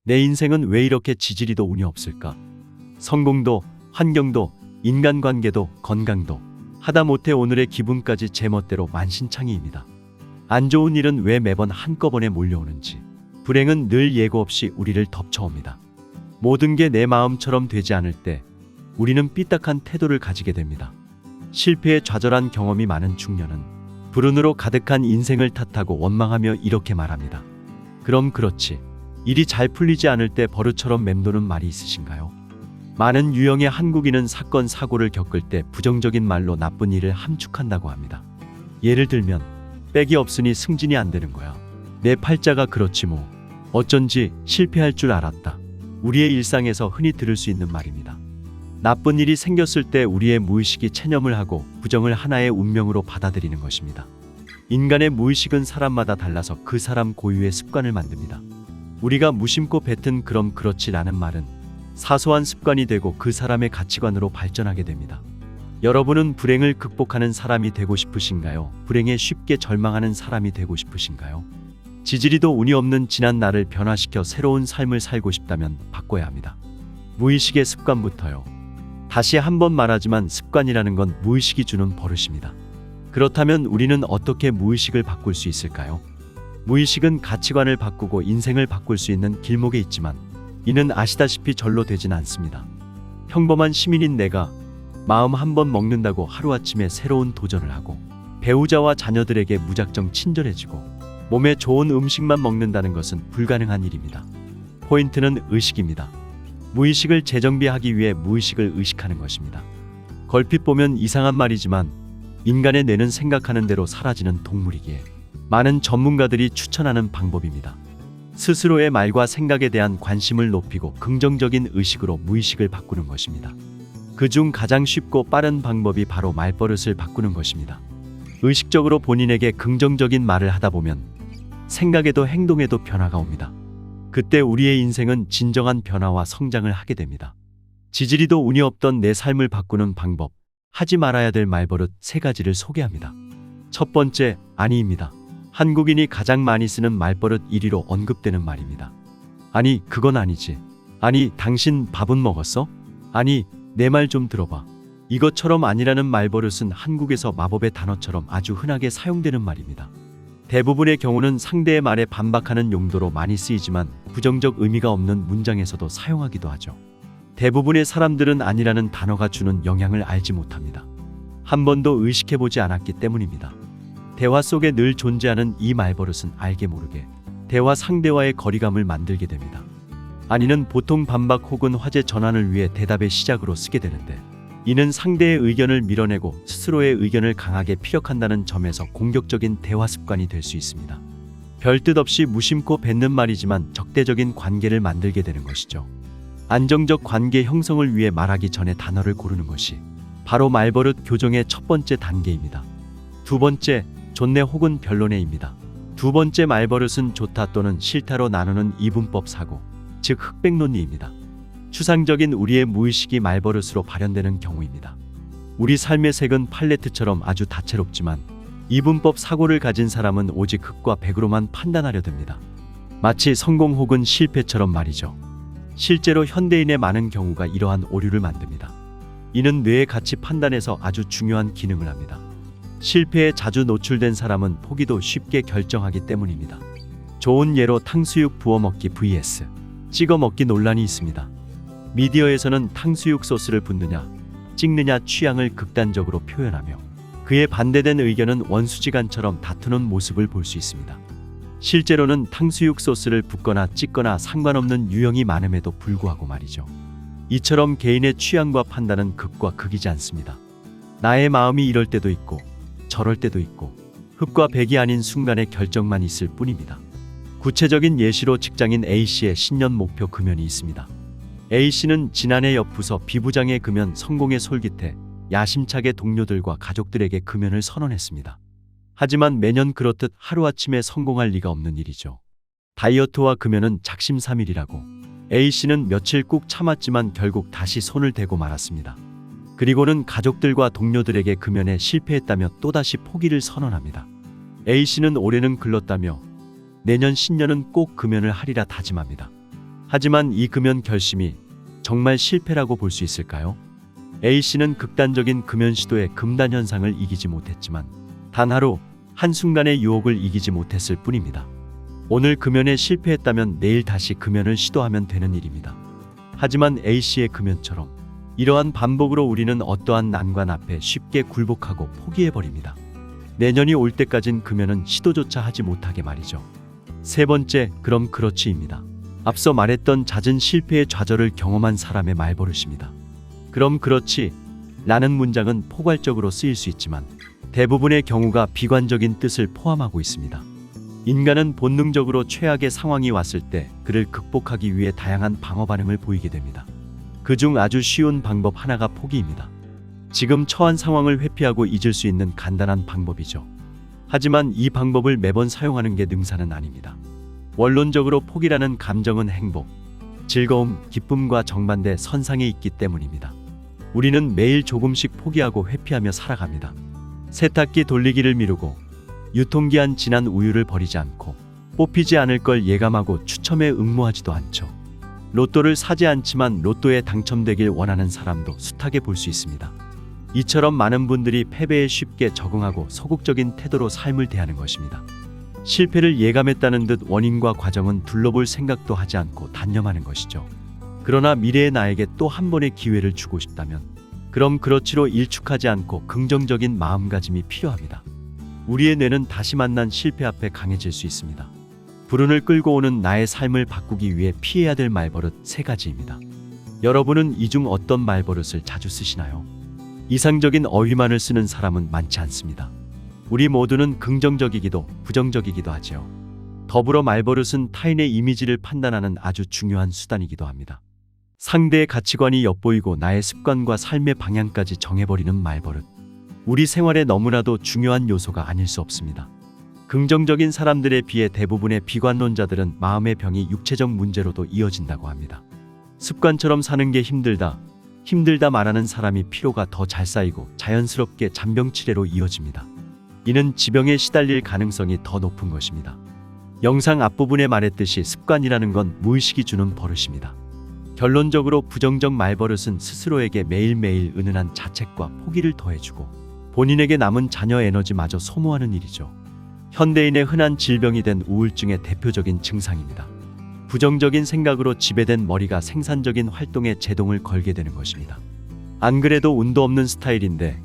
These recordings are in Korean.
내 인생은 왜 이렇게 지지리도 운이 없을까? 성공도, 환경도, 인간관계도, 건강도 하다못해 오늘의 기분까지 제멋대로 만신창이입니다. 안 좋은 일은 왜 매번 한꺼번에 몰려오는지, 불행은 늘 예고 없이 우리를 덮쳐옵니다. 모든 게 내 마음처럼 되지 않을 때 우리는 삐딱한 태도를 가지게 됩니다. 실패에 좌절한 경험이 많은 중년은 불운으로 가득한 인생을 탓하고 원망하며 이렇게 말합니다. 그럼 그렇지. 일이 잘 풀리지 않을 때 버릇처럼 맴도는 말이 있으신가요? 많은 유형의 한국인은 사건 사고를 겪을 때 부정적인 말로 나쁜 일을 함축한다고 합니다. 예를 들면 백이 없으니 승진이 안 되는 거야. 내 팔자가 그렇지 뭐. 어쩐지 실패할 줄 알았다. 우리의 일상에서 흔히 들을 수 있는 말입니다. 나쁜 일이 생겼을 때 우리의 무의식이 체념을 하고 부정을 하나의 운명으로 받아들이는 것입니다. 인간의 무의식은 사람마다 달라서 그 사람 고유의 습관을 만듭니다. 우리가 무심코 뱉은 그럼 그렇지라는 말은 사소한 습관이 되고 그 사람의 가치관으로 발전하게 됩니다. 여러분은 불행을 극복하는 사람이 되고 싶으신가요? 불행에 쉽게 절망하는 사람이 되고 싶으신가요? 지지리도 운이 없는 지난 나를 변화시켜 새로운 삶을 살고 싶다면 바꿔야 합니다. 무의식의 습관부터요. 다시 한번 말하지만 습관이라는 건 무의식이 주는 버릇입니다. 그렇다면 우리는 어떻게 무의식을 바꿀 수 있을까요? 무의식은 가치관을 바꾸고 인생을 바꿀 수 있는 길목에 있지만 이는 아시다시피 절로 되진 않습니다. 평범한 시민인 내가 마음 한 번 먹는다고 하루아침에 새로운 도전을 하고 배우자와 자녀들에게 무작정 친절해지고 몸에 좋은 음식만 먹는다는 것은 불가능한 일입니다. 포인트는 의식입니다. 무의식을 재정비하기 위해 무의식을 의식하는 것입니다. 걸핏 보면 이상한 말이지만 인간의 뇌는 생각하는 대로 사라지는 동물이기에 많은 전문가들이 추천하는 방법입니다. 스스로의 말과 생각에 대한 관심을 높이고 긍정적인 의식으로 무의식을 바꾸는 것입니다. 그중 가장 쉽고 빠른 방법이 바로 말버릇을 바꾸는 것입니다. 의식적으로 본인에게 긍정적인 말을 하다 보면 생각에도 행동에도 변화가 옵니다. 그때 우리의 인생은 진정한 변화와 성장을 하게 됩니다. 지지리도 운이 없던 내 삶을 바꾸는 방법, 하지 말아야 될 말버릇 3가지를 소개합니다. 첫 번째, 아니입니다. 한국인이 가장 많이 쓰는 말버릇 1위로 언급되는 말입니다. 아니, 그건 아니지. 아니, 당신 밥은 먹었어? 아니, 내 말 좀 들어봐. 이것처럼 아니라는 말버릇은 한국에서 마법의 단어처럼 아주 흔하게 사용되는 말입니다. 대부분의 경우는 상대의 말에 반박하는 용도로 많이 쓰이지만 부정적 의미가 없는 문장에서도 사용하기도 하죠. 대부분의 사람들은 아니라는 단어가 주는 영향을 알지 못합니다. 한 번도 의식해보지 않았기 때문입니다. 대화 속에 늘 존재하는 이 말버릇은 알게 모르게 대화 상대와의 거리감을 만들게 됩니다. 아니는 보통 반박 혹은 화제 전환을 위해 대답의 시작으로 쓰게 되는데 이는 상대의 의견을 밀어내고 스스로의 의견을 강하게 피력한다는 점에서 공격적인 대화 습관이 될 수 있습니다. 별뜻 없이 무심코 뱉는 말이지만 적대적인 관계를 만들게 되는 것이죠. 안정적 관계 형성을 위해 말하기 전에 단어를 고르는 것이 바로 말버릇 교정의 첫 번째 단계입니다. 두 번째, 좋네 혹은 별로네입니다. 두 번째 말버릇은 좋다 또는 싫다로 나누는 이분법 사고, 즉 흑백론리입니다. 추상적인 우리의 무의식이 말버릇으로 발현되는 경우입니다. 우리 삶의 색은 팔레트처럼 아주 다채롭지만 이분법 사고를 가진 사람은 오직 흑과 백으로만 판단하려 듭니다. 마치 성공 혹은 실패처럼 말이죠. 실제로 현대인의 많은 경우가 이러한 오류를 만듭니다. 이는 뇌의 가치 판단에서 아주 중요한 기능을 합니다. 실패에 자주 노출된 사람은 포기도 쉽게 결정하기 때문입니다. 좋은 예로 탕수육 부어 먹기 vs 찍어 먹기 논란이 있습니다. 미디어에서는 탕수육 소스를 붓느냐, 찍느냐 취향을 극단적으로 표현하며 그에 반대된 의견은 원수지간처럼 다투는 모습을 볼 수 있습니다. 실제로는 탕수육 소스를 붓거나 찍거나 상관없는 유형이 많음에도 불구하고 말이죠. 이처럼 개인의 취향과 판단은 극과 극이지 않습니다. 나의 마음이 이럴 때도 있고 저럴 때도 있고 흑과 백이 아닌 순간의 결정만 있을 뿐입니다. 구체적인 예시로 직장인 A씨의 신년 목표 금연이 있습니다. A씨는 지난해 옆 부서 B부장의 금연 성공에 솔깃해 야심차게 동료들과 가족들에게 금연을 선언했습니다. 하지만 매년 그렇듯 하루아침에 성공할 리가 없는 일이죠. 다이어트와 금연은 작심삼일이라고 A씨는 며칠 꾹 참았지만 결국 다시 손을 대고 말았습니다. 그리고는 가족들과 동료들에게 금연에 실패했다며 또다시 포기를 선언합니다. A씨는 올해는 글렀다며 내년 신년은 꼭 금연을 하리라 다짐합니다. 하지만 이 금연 결심이 정말 실패라고 볼 수 있을까요? A씨는 극단적인 금연 시도의 금단 현상을 이기지 못했지만 단 하루 한순간의 유혹을 이기지 못했을 뿐입니다. 오늘 금연에 실패했다면 내일 다시 금연을 시도하면 되는 일입니다. 하지만 A씨의 금연처럼 이러한 반복으로 우리는 어떠한 난관 앞에 쉽게 굴복하고 포기해버립니다. 내년이 올 때까진 금연은 시도조차 하지 못하게 말이죠. 세 번째, 그럼 그렇지입니다. 앞서 말했던 잦은 실패의 좌절을 경험한 사람의 말버릇입니다. 그럼 그렇지 라는 문장은 포괄적으로 쓰일 수 있지만 대부분의 경우가 비관적인 뜻을 포함하고 있습니다. 인간은 본능적으로 최악의 상황이 왔을 때 그를 극복하기 위해 다양한 방어 반응을 보이게 됩니다. 그중 아주 쉬운 방법 하나가 포기입니다. 지금 처한 상황을 회피하고 잊을 수 있는 간단한 방법이죠. 하지만 이 방법을 매번 사용하는 게 능사는 아닙니다. 원론적으로 포기라는 감정은 행복, 즐거움, 기쁨과 정반대 선상에 있기 때문입니다. 우리는 매일 조금씩 포기하고 회피하며 살아갑니다. 세탁기 돌리기를 미루고 유통기한 지난 우유를 버리지 않고 뽑히지 않을 걸 예감하고 추첨에 응모하지도 않죠. 로또를 사지 않지만 로또에 당첨되길 원하는 사람도 숱하게 볼 수 있습니다. 이처럼 많은 분들이 패배에 쉽게 적응하고 소극적인 태도로 삶을 대하는 것입니다. 실패를 예감했다는 듯 원인과 과정은 둘러볼 생각도 하지 않고 단념하는 것이죠. 그러나 미래의 나에게 또 한 번의 기회를 주고 싶다면 그럼 그렇지로 일축하지 않고 긍정적인 마음가짐이 필요합니다. 우리의 뇌는 다시 만난 실패 앞에 강해질 수 있습니다. 불운을 끌고 오는 나의 삶을 바꾸기 위해 피해야 될 말버릇 3가지입니다. 여러분은 이 중 어떤 말버릇을 자주 쓰시나요? 이상적인 어휘만을 쓰는 사람은 많지 않습니다. 우리 모두는 긍정적이기도 부정적이기도 하지요. 더불어 말버릇은 타인의 이미지를 판단하는 아주 중요한 수단이기도 합니다. 상대의 가치관이 엿보이고 나의 습관과 삶의 방향까지 정해버리는 말버릇. 우리 생활에 너무나도 중요한 요소가 아닐 수 없습니다. 긍정적인 사람들에 비해 대부분의 비관론자들은 마음의 병이 육체적 문제로도 이어진다고 합니다. 습관처럼 사는 게 힘들다 말하는 사람이 피로가 더 잘 쌓이고 자연스럽게 잔병치레로 이어집니다. 이는 지병에 시달릴 가능성이 더 높은 것입니다. 영상 앞부분에 말했듯이 습관이라는 건 무의식이 주는 버릇입니다. 결론적으로 부정적 말버릇은 스스로에게 매일매일 은은한 자책과 포기를 더해주고 본인에게 남은 자녀 에너지마저 소모하는 일이죠. 현대인의 흔한 질병이 된 우울증의 대표적인 증상입니다. 부정적인 생각으로 지배된 머리가 생산적인 활동에 제동을 걸게 되는 것입니다. 안 그래도 운도 없는 스타일인데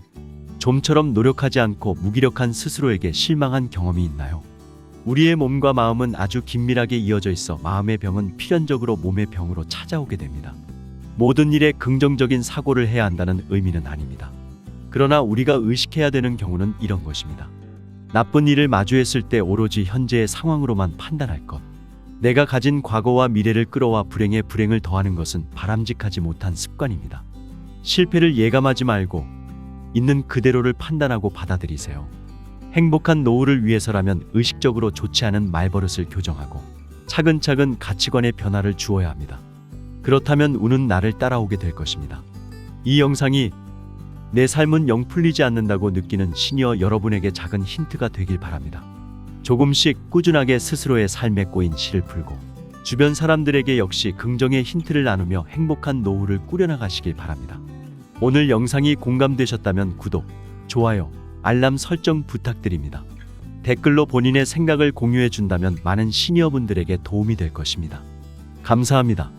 좀처럼 노력하지 않고 무기력한 스스로에게 실망한 경험이 있나요? 우리의 몸과 마음은 아주 긴밀하게 이어져 있어 마음의 병은 필연적으로 몸의 병으로 찾아오게 됩니다. 모든 일에 긍정적인 사고를 해야 한다는 의미는 아닙니다. 그러나 우리가 의식해야 되는 경우는 이런 것입니다. 나쁜 일을 마주했을 때 오로지 현재의 상황으로만 판단할 것. 내가 가진 과거와 미래를 끌어와 불행에 불행을 더하는 것은 바람직하지 못한 습관입니다. 실패를 예감하지 말고 있는 그대로를 판단하고 받아들이세요. 행복한 노후를 위해서라면 의식적으로 좋지 않은 말버릇을 교정하고 차근차근 가치관의 변화를 주어야 합니다. 그렇다면 운은 나를 따라오게 될 것입니다. 이 영상이 내 삶은 영 풀리지 않는다고 느끼는 시니어 여러분에게 작은 힌트가 되길 바랍니다. 조금씩 꾸준하게 스스로의 삶에 꼬인 실을 풀고 주변 사람들에게 역시 긍정의 힌트를 나누며 행복한 노후를 꾸려나가시길 바랍니다. 오늘 영상이 공감되셨다면 구독, 좋아요, 알람 설정 부탁드립니다. 댓글로 본인의 생각을 공유해 준다면 많은 시니어분들에게 도움이 될 것입니다. 감사합니다.